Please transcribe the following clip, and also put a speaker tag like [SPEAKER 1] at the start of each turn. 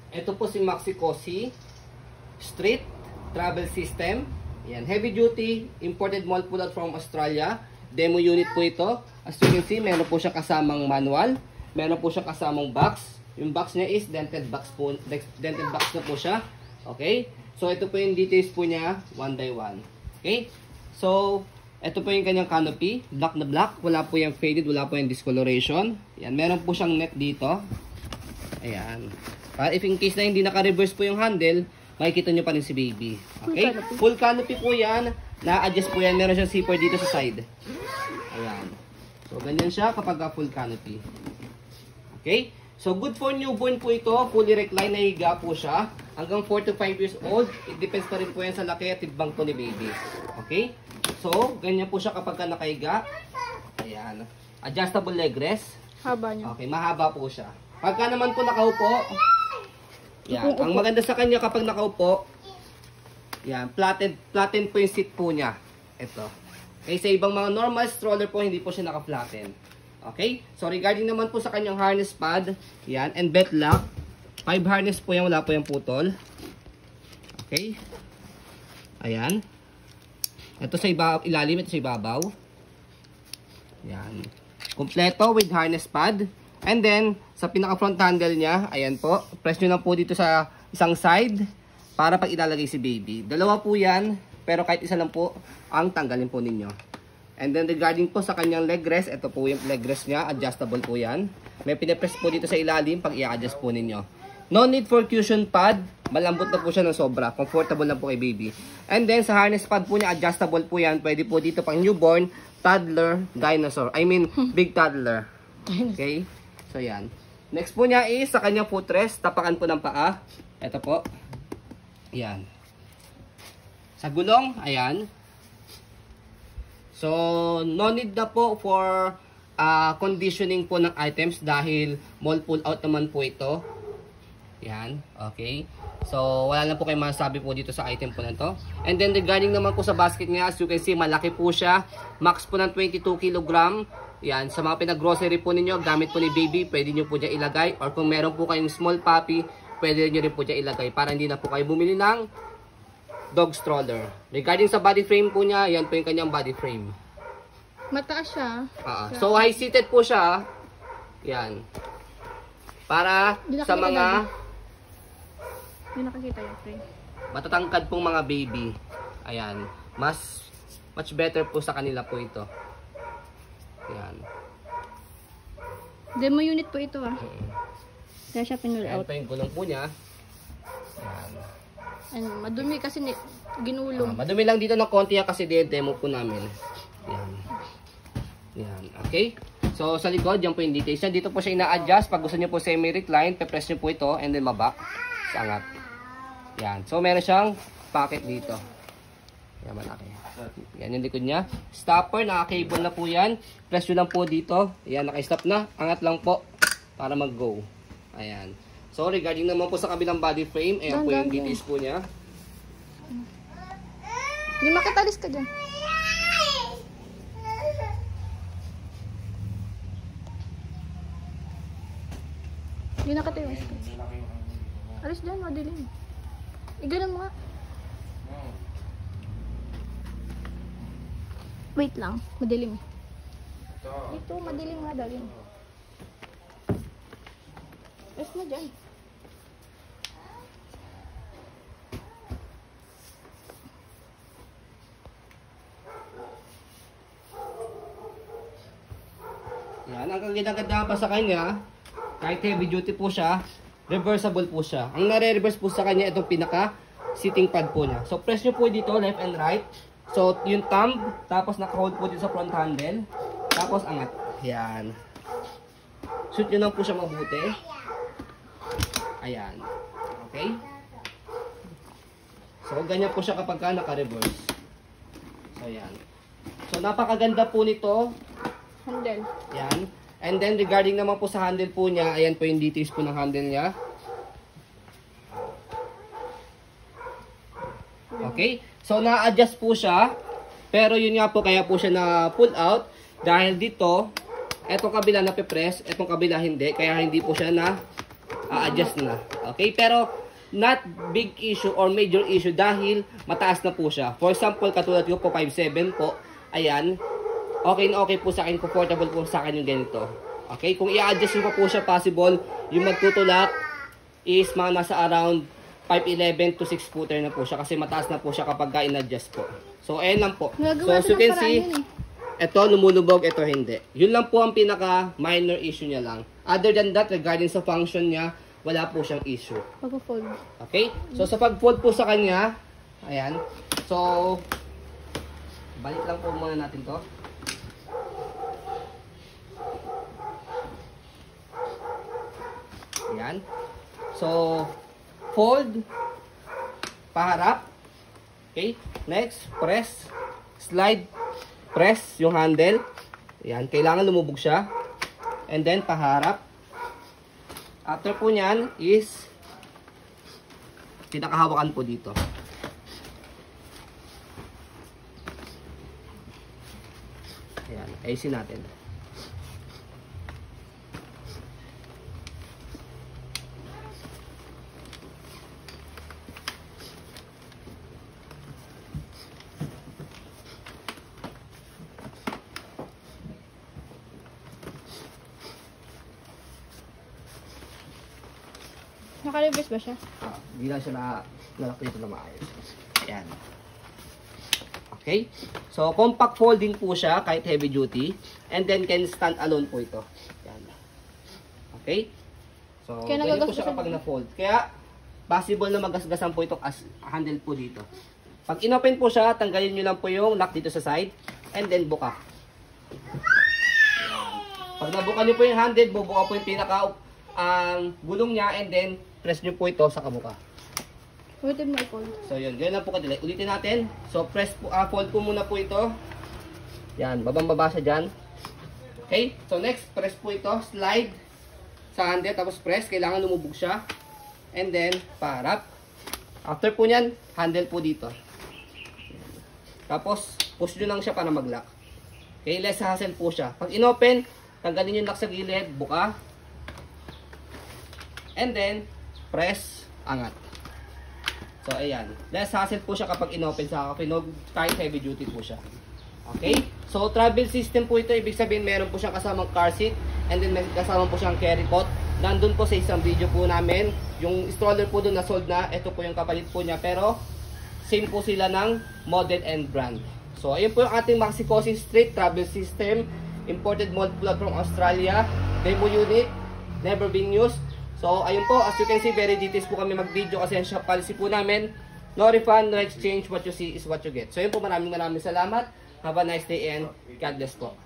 [SPEAKER 1] Ito po si Maxi Cosi Street Travel System. Yan, heavy duty, imported malt pull out from Australia. Demo unit po ito. As you can see, meron po siya kasamang manual. Meron po siya kasamang box. Yung box niya is dented box po. Dented box na po siya. Okay? So, ito po yung details po niya, one by one. Okay? So, ito po yung kanyang canopy. Black na black. Wala po yung faded. Wala po yung discoloration. Yan, meron po siyang net dito. Ayan. Para if in case na hindi naka-reverse po yung handle, makikita nyo pa rin si baby. Okay? Full canopy po yan. Na-adjust po yan. Meron siyang zipper dito sa side. Ayan. So, ganyan siya kapag full canopy. Okay? So, good for newborn po ito. Fully recline, nahiga po siya. Hanggang 4 to 5 years old. It depends pa rin po yan sa laki at timbang po ni baby. Okay? So, ganyan po siya kapag nakahiga. Ayan. Adjustable leg rest.
[SPEAKER 2] Haba niya.
[SPEAKER 1] Okay, mahaba po siya. Pagka naman po nakaupo, yan. Ang maganda sa kanya kapag nakaupo, yan, flatten po yung seat po niya. Ito. Okay, sa ibang mga normal stroller po, hindi po siya naka-flatten. Okay? So, regarding naman po sa kanyang harness pad, yan, and belt lock, 5 harness po yan, wala po yung putol. Okay? Ayan. Ito sa ilalim, ito sa ibabaw. Yan. Kompleto with harness pad. And then, sa pinaka-front handle niya, ayan po, press nyo lang po dito sa isang side para pag ilalagay si baby. Dalawa po yan, pero kahit isa lang po ang tanggalin po ninyo. And then, regarding po sa kanyang leg rest, ito po yung leg rest niya, adjustable po yan. May pinapress po dito sa ilalim pag i-adjust po ninyo. No need for cushion pad, malambot na po siya ng sobra, comfortable na po kay baby. And then, sa harness pad po niya, adjustable po yan, pwede po dito pang newborn, toddler, dinosaur, big toddler. Okay? So, yan. Next po niya is sa kanyang footrest, tapakan po ng paa. Ito po. Yan. Sa gulong, ayan. So, no need na po for conditioning po ng items dahil mall pull out naman po ito. Yan. Okay. So, wala lang po kayo masasabi po dito sa item po na to. And then, regarding naman po sa basket niya, as you can see, malaki po siya. Max po ng 22 kg. Yan, sa mga pinag-grocery po ninyo, gamit po ni baby, pwede nyo po dyan ilagay. Or kung meron po kayong small puppy, pwede nyo rin po dyan ilagay para hindi na po kayo bumili ng dog stroller. Regarding sa body frame po niya, yan po yung kanyang body frame.
[SPEAKER 2] Mataas siya.
[SPEAKER 1] So, high-seated po siya. Yan. Para sa mga
[SPEAKER 2] hindi nakakita yung frame.
[SPEAKER 1] matatangkad pong mga baby. Ayan. Much better po sa kanila po ito. Yan.
[SPEAKER 2] Demo unit po ito Kaya siya pinull
[SPEAKER 1] Ayan
[SPEAKER 2] out.
[SPEAKER 1] pa yung gulong po niya. Yan.
[SPEAKER 2] Ano, madumi kasi ginulong.
[SPEAKER 1] Madumi lang dito ng konti kasi demo po namin. Yan. Yan. Okay? So, sa likod, yan po yung details niya. Dito po siya ina-adjust. Pag gusto niyo po semi-recline, pe-press niyo po ito and then maba. Sa angat. Yan. So, meron siyang pocket dito. Yan, malaki. Yan yung likod niya. Stopper, naka-cable na po yan. Press nyo lang po dito. Ayan, naka-stop na. Angat lang po para mag-go. Ayan. So, regarding naman po sa kabilang body frame, ayan po yung details po niya.
[SPEAKER 2] Hindi makitalis ka dyan. Hindi nakatayo. Alis dyan, madilim. Ganun mo nga. Wait lang, madilim. Ito, madilim nga daw yun. Rest na dyan.
[SPEAKER 1] Yan, ang kaganda-ganda pa sa kanya, kahit heavy duty po siya, reversible po siya. Ang nare-reverse po sa kanya, itong pinaka-sitting pad po niya. So, press nyo po dito, left and right. So, yung thumb, tapos naka-hold po dito sa front handle. Tapos, angat. Yan. Shoot nyo lang po siya mabuti. Ayan. Okay? So, ganyan po siya kapag naka-reverse. So, yan. So, napakaganda po nito.
[SPEAKER 2] Handle.
[SPEAKER 1] Yan. And then, regarding naman po sa handle po niya, ayan po yung details po ng handle niya. Okay? So, na-adjust po siya. Pero yun nga po, kaya po siya na-pull out. Dahil dito, etong kabila na pe-press, etong kabila hindi. Kaya hindi po siya na a-adjust na. Okay, pero not big issue or major issue dahil mataas na po siya. For example, katulad ko po 5'7 po, ayan, okay na okay po sa akin, comfortable po sa akin yung ganito. Okay, kung i-adjust nyo pa po siya, possible, yung magtutulak is mga nasa around 5'11 to 6 footer na po siya kasi mataas na po siya kapag in-adjust po. So, ayan lang po. So, as you can see, ito lumulubog, ito hindi. Yun lang po ang pinaka minor issue niya lang. Other than that, regarding sa function niya, wala po siyang issue.
[SPEAKER 2] Pag-fold.
[SPEAKER 1] Okay? So, sa pag-fold po sa kanya, ayan. So, balik lang po muna natin to. Ayan. So, fold, paharap. Okay? Next, press, slide, press yung handle. Ayan, kailangan lumubog siya. And then, paharap. After po nyan is pinakahawakan po dito. Ayan, ayusin natin.
[SPEAKER 2] Naka-reverse ba siya?
[SPEAKER 1] Hindi lang siya nalak dito na maayos. Ayan. Okay? So, compact folding po siya kahit heavy duty. And then, can stand alone po ito. Ayan. Okay? So, ganyan po siya kapag na-fold. Kaya, possible na magasgasan po itong handle po dito. Pag inopen po siya, tanggalin nyo lang po yung lock dito sa side. And then, buka. Ayan. Pag nabuka nyo po yung handle, bubuka po yung pinaka gulong niya. And then, press nyo po ito sa kabuka.
[SPEAKER 2] Ulitin mo i-fold.
[SPEAKER 1] So, yun. Ganyan lang po kadali. Ulitin natin. So, press po, fold po muna po ito. Yan. Babang-baba siya dyan. Okay? So, next, press po ito. Slide sa handle. Tapos, press. Kailangan lumubog siya. And then, paharap. After po nyan, handle po dito. Tapos, push nyo lang siya para mag-lock. Okay? Less hassle po siya. Pag inopen, tanggalin yung lock sa gilid. Buka. And then, press, angat. So, ayan. Less hassle po siya kapag inopen sa kapinog, kahit heavy duty po siya. Okay? So, travel system po ito. Ibig sabihin, meron po siyang kasamang car seat. And then, may kasama po siyang carry cot. Nandun po sa isang video po namin. Yung stroller po doon na sold na. Ito po yung kapalit po niya. Pero, same po sila ng model and brand. So, ayun po yung ating Maxi Cosi Street travel system. Imported mold plug from Australia. Demo unit. Never been used. So, ayun po, as you can see, very details po kami mag-video kasi ang shop policy po namin, no refund, no exchange, what you see is what you get. So, ayun po, maraming salamat. Have a nice day and God bless po.